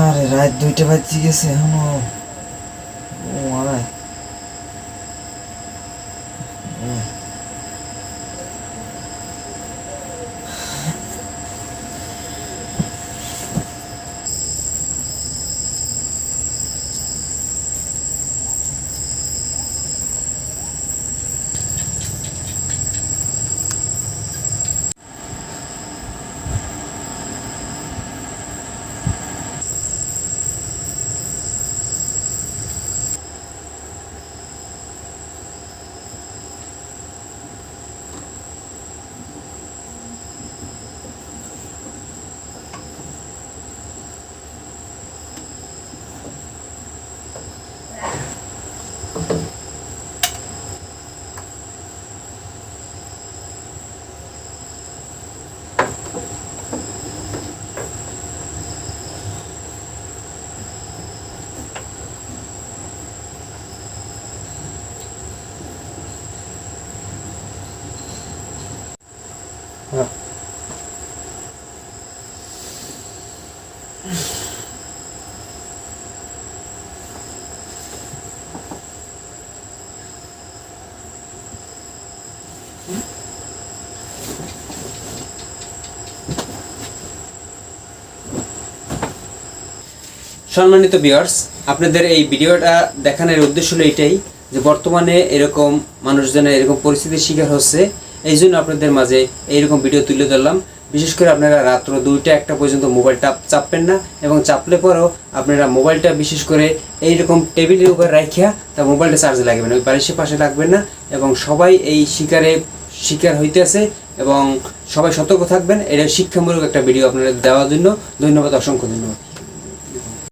আরে রাত 2টা বাজে গেছে এখনো। ও মারাই সম্মানিত ভিউয়ার্স, আপনাদের এই ভিডিওটা দেখানোর উদ্দেশ্য হলো এটাই যে বর্তমানে এরকম মানুষজন এরকম পরিস্থিতির শিকার হচ্ছে, এই জন্য আপনাদের মাঝে এইরকম ভিডিও তুলে ধরলাম। বিশেষ করে আপনারা রাত্র 2টা 1টা পর্যন্ত মোবাইলটা চাপবেন না, এবং চাপলে পরেও আপনারা মোবাইলটা বিশেষ করে এইরকম টেবিলের উপর রাখিয়া তা মোবাইলটা চার্জে লাগবেন, ওই বালিশের পাশে রাখবেন না। এবং সবাই এই শিকার হইতেছে এবং সবাই সতর্ক থাকবেন। এটা শিক্ষামূলক একটা ভিডিও আপনাদের দেওয়ার জন্য ধন্যবাদ, অসংখ্য ধন্যবাদ।